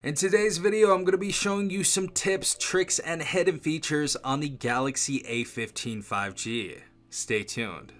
In today's video, I'm going to be showing you some tips, tricks, and hidden features on the Galaxy A15 5G. Stay tuned.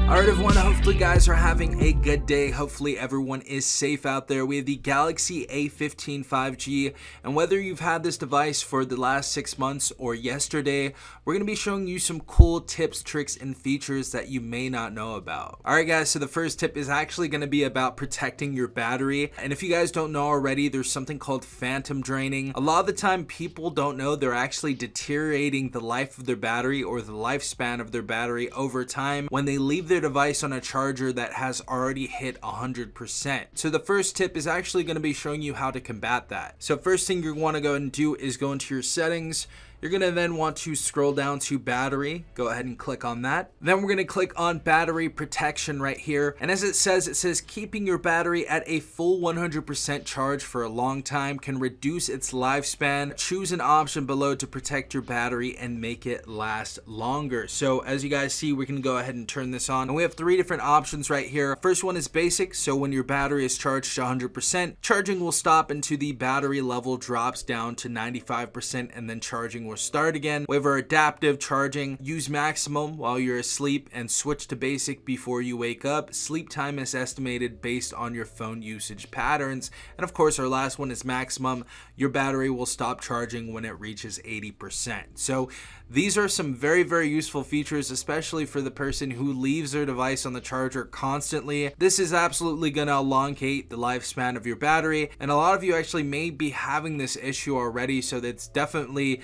Alright everyone, hopefully you guys are having a good day. Hopefully everyone is safe out there. We have the Galaxy A15 5G, and whether you've had this device for the last 6 months or yesterday, we're going to be showing you some cool tips, tricks, and features that you may not know about. Alright guys, so the first tip is actually going to be about protecting your battery. And if you guys don't know already, there's something called phantom draining. A lot of the time people don't know they're actually deteriorating the life of their battery or the lifespan of their battery over time when they leave their device on a charger that has already hit 100%. So the first tip is actually going to be showing you how to combat that. So first thing you want to go and do is go into your settings. You're going to then want to scroll down to battery. Go ahead and click on that. Then we're going to click on battery protection right here. And as it says keeping your battery at a full 100% charge for a long time can reduce its lifespan. Choose an option below to protect your battery and make it last longer. So as you guys see, we can go ahead and turn this on. And we have 3 different options right here. First one is basic. So when your battery is charged to 100%, charging will stop until the battery level drops down to 95% and then charging will start again. We have our adaptive charging. Use maximum while you're asleep and switch to basic before you wake up. Sleep time is estimated based on your phone usage patterns. And of course, our last one is maximum. Your battery will stop charging when it reaches 80%. So these are some very, very useful features, especially for the person who leaves their device on the charger constantly. This is absolutely going to elongate the lifespan of your battery. And a lot of you actually may be having this issue already. So that's definitely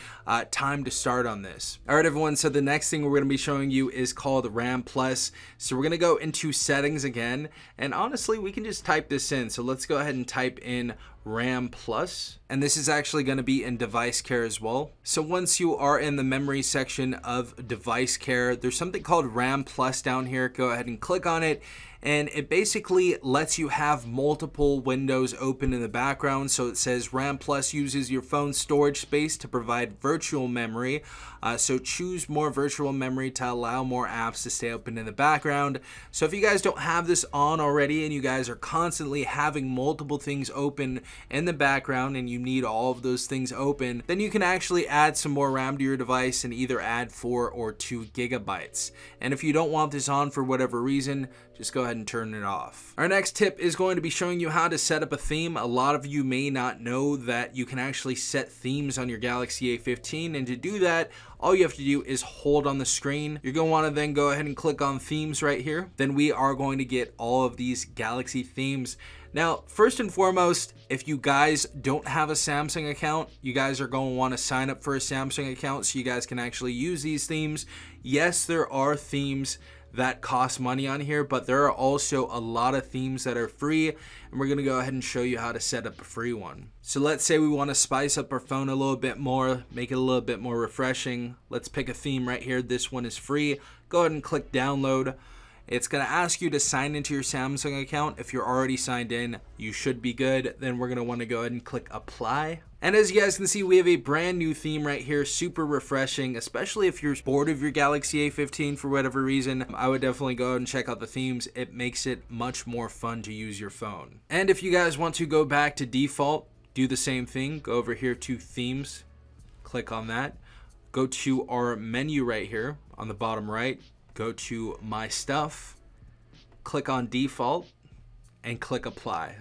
time to start on this. All right, everyone. So the next thing we're going to be showing you is called RAM Plus. So we're going to go into settings again. And honestly, we can just type this in. So let's go ahead and type in RAM Plus, and this is actually going to be in device care as well. So once you are in the memory section of device care, there's something called RAM Plus down here. Go ahead and click on it, and it basically lets you have multiple windows open in the background. So it says RAM Plus uses your phone's storage space to provide virtual memory. So choose more virtual memory to allow more apps to stay open in the background. So if you guys don't have this on already and you guys are constantly having multiple things open in the background and you need all of those things open, then you can actually add some more RAM to your device and either add 4 or 2 gigabytes. And if you don't want this on for whatever reason, just go ahead and turn it off. Our next tip is going to be showing you how to set up a theme. A lot of you may not know that you can actually set themes on your Galaxy A15, and to do that, all you have to do is hold on the screen. You're going to want to then go ahead and click on themes right here. Then we are going to get all of these Galaxy themes. Now, first and foremost, if you guys don't have a Samsung account, you guys are going to want to sign up for a Samsung account so you guys can actually use these themes. Yes, there are themes that cost money on here, but there are also a lot of themes that are free, and we're going to go ahead and show you how to set up a free one. So let's say we want to spice up our phone a little bit more, make it a little bit more refreshing. Let's pick a theme right here. This one is free. Go ahead and click download. It's going to ask you to sign into your Samsung account. If you're already signed in, you should be good. Then we're going to want to go ahead and click apply. And as you guys can see, we have a brand new theme right here, super refreshing, especially if you're bored of your Galaxy A15 for whatever reason. I would definitely go ahead and check out the themes. It makes it much more fun to use your phone. And if you guys want to go back to default, do the same thing. Go over here to themes, click on that. Go to our menu right here on the bottom right. Go to my stuff, click on default, and click apply.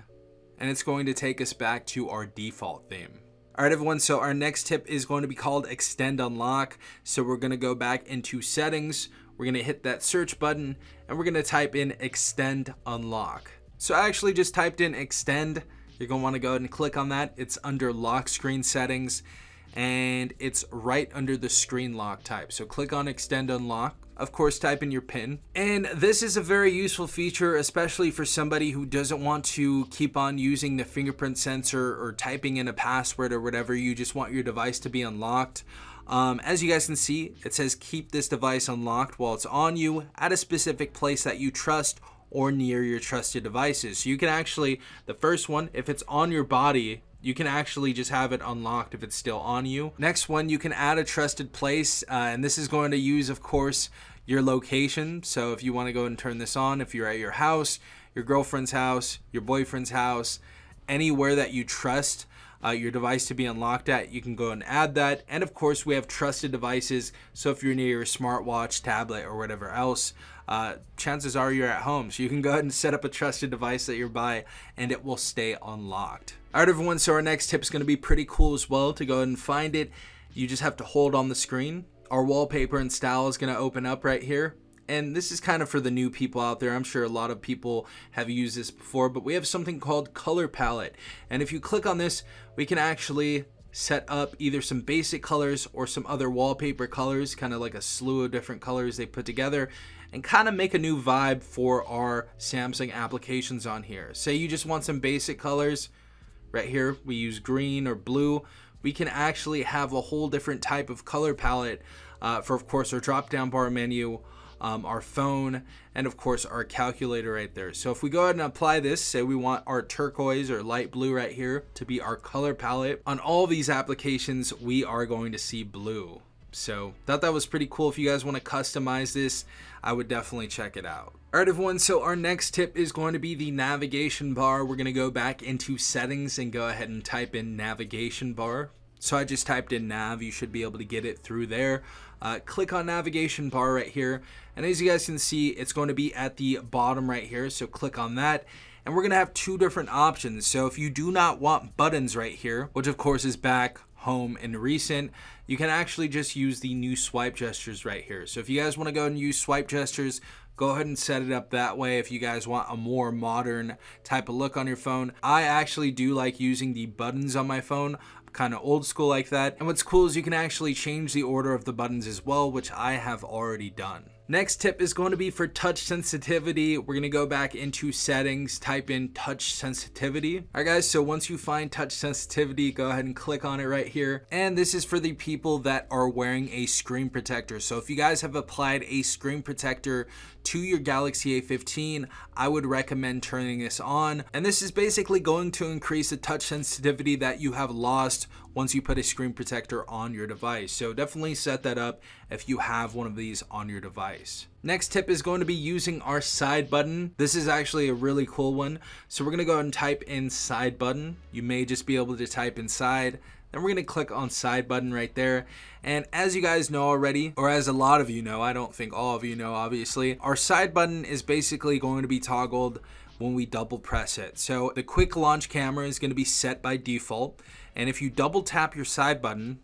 And it's going to take us back to our default theme. All right, everyone, so our next tip is going to be called Extend Unlock. So we're going to go back into settings. We're going to hit that search button, and we're going to type in Extend Unlock. So I actually just typed in Extend. You're going to want to go ahead and click on that. It's under lock screen settings, and it's right under the screen lock type. So click on Extend Unlock. Of course, type in your PIN. And this is a very useful feature, especially for somebody who doesn't want to keep on using the fingerprint sensor or typing in a password or whatever. You just want your device to be unlocked. As you guys can see, it says keep this device unlocked while it's on you at a specific place that you trust or near your trusted devices. So you can actually, the first one, if it's on your body, you can actually just have it unlocked if it's still on you. Next one, you can add a trusted place, and this is going to use, of course, your location. So if you want to go and turn this on, if you're at your house, your girlfriend's house, your boyfriend's house, anywhere that you trust your device to be unlocked at, you can go and add that. And of course, we have trusted devices. So if you're near your smartwatch, tablet, or whatever else, chances are you're at home. So you can go ahead and set up a trusted device that you're by, and it will stay unlocked. All right, everyone. So our next tip is going to be pretty cool as well. To go ahead and find it, you just have to hold on the screen. Our wallpaper and style is going to open up right here. And this is kind of for the new people out there. I'm sure a lot of people have used this before, but we have something called color palette. And if you click on this, we can actually set up either some basic colors or some other wallpaper colors, kind of like a slew of different colors they put together, and kind of make a new vibe for our Samsung applications on here. Say you just want some basic colors. Right here, we use green or blue. We can actually have a whole different type of color palette for, of course, our drop-down bar menu, our phone, and of course our calculator right there. So if we go ahead and apply this, say we want our turquoise or light blue right here to be our color palette, on all these applications we are going to see blue. So thought that was pretty cool. If you guys want to customize this, I would definitely check it out. All right, everyone, so our next tip is going to be the navigation bar. We're going to go back into settings and go ahead and type in navigation bar. So I just typed in nav. You should be able to get it through there. Click on navigation bar right here. And as you guys can see, it's going to be at the bottom right here. So click on that. And we're going to have two different options. So if you do not want buttons right here, which of course is back, home, and recent, you can actually just use the new swipe gestures right here. So if you guys want to go and use swipe gestures, go ahead and set it up that way. If you guys want a more modern type of look on your phone, I actually do like using the buttons on my phone. Kind of old school like that. And what's cool is you can actually change the order of the buttons as well, which I have already done. Next tip is going to be for touch sensitivity. We're going to go back into settings, type in touch sensitivity. All right, guys, so once you find touch sensitivity, go ahead and click on it right here. And this is for the people that are wearing a screen protector. So if you guys have applied a screen protector to your Galaxy A15, I would recommend turning this on. And this is basically going to increase the touch sensitivity that you have lost once you put a screen protector on your device. So definitely set that up if you have one of these on your device. Next tip is going to be using our side button. This is actually a really cool one. So we're going to go ahead and type in side button. You may just be able to type inside. Then we're going to click on side button right there. And as you guys know already, or as a lot of you know, I don't think all of you know, obviously, our side button is basically going to be toggled when we double press it. So the quick launch camera is going to be set by default. And if you double tap your side button,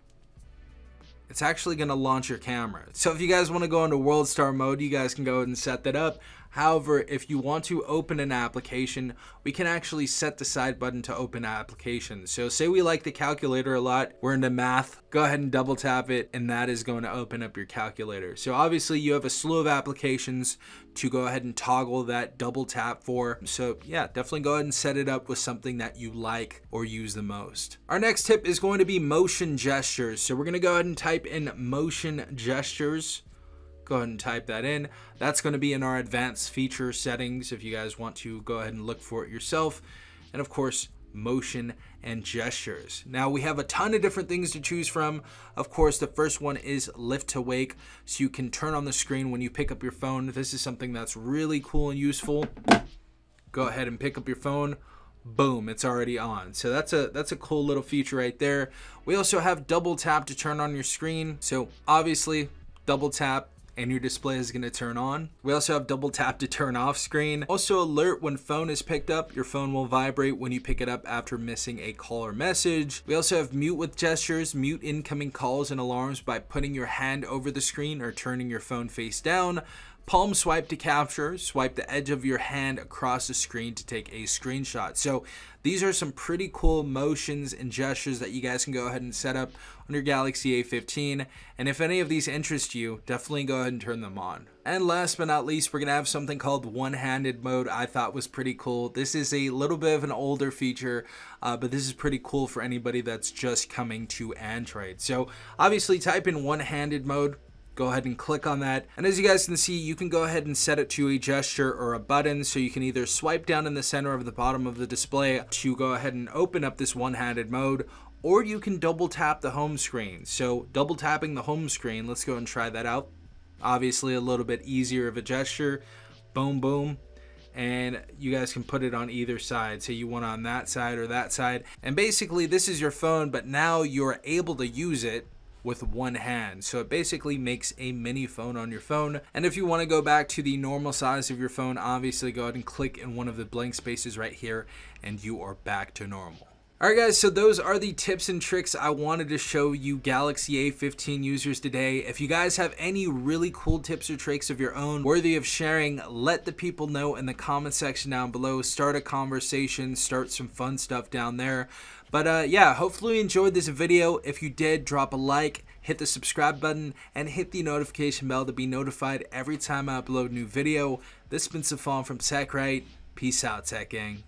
it's actually going to launch your camera. So if you guys want to go into World Star mode, you guys can go ahead and set that up. However, if you want to open an application, we can actually set the side button to open applications. So say we like the calculator a lot, we're into math, go ahead and double tap it, and that is going to open up your calculator. So obviously you have a slew of applications to go ahead and toggle that double tap for. So yeah, definitely go ahead and set it up with something that you like or use the most. Our next tip is going to be motion gestures. So we're going to go ahead and type in motion gestures. Go ahead and type that in. That's going to be in our advanced feature settings if you guys want to go ahead and look for it yourself. And of course, motion and gestures. Now we have a ton of different things to choose from. Of course, the first one is lift to wake. So you can turn on the screen when you pick up your phone. This is something that's really cool and useful. Go ahead and pick up your phone. Boom, it's already on. So that's a cool little feature right there. We also have double tap to turn on your screen. So obviously double tap and your display is going to turn on. We also have double tap to turn off screen. Also alert when phone is picked up. Your phone will vibrate when you pick it up after missing a call or message. We also have mute with gestures, mute incoming calls and alarms by putting your hand over the screen or turning your phone face down. Palm swipe to capture, swipe the edge of your hand across the screen to take a screenshot. So these are some pretty cool motions and gestures that you guys can go ahead and set up on your Galaxy A15. And if any of these interest you, definitely go ahead and turn them on. And last but not least, we're going to have something called one-handed mode. I thought was pretty cool. This is a little bit of an older feature, but this is pretty cool for anybody that's just coming to Android. So obviously type in one-handed mode. Go ahead and click on that. And as you guys can see, you can go ahead and set it to a gesture or a button. So you can either swipe down in the center of the bottom of the display to go ahead and open up this one-handed mode, or you can double tap the home screen. So double tapping the home screen, let's go and try that out. Obviously a little bit easier of a gesture. Boom, boom. And you guys can put it on either side. So you want on that side or that side. And basically this is your phone, but now you're able to use it with one hand. So it basically makes a mini phone on your phone. And if you want to go back to the normal size of your phone, obviously go ahead and click in one of the blank spaces right here and you are back to normal. Alright guys, so those are the tips and tricks I wanted to show you Galaxy A15 users today. If you guys have any really cool tips or tricks of your own worthy of sharing, let the people know in the comment section down below. Start a conversation, start some fun stuff down there. But yeah, hopefully you enjoyed this video. If you did, drop a like, hit the subscribe button, and hit the notification bell to be notified every time I upload a new video. This has been Safon from TechRight. Peace out, Tech Gang.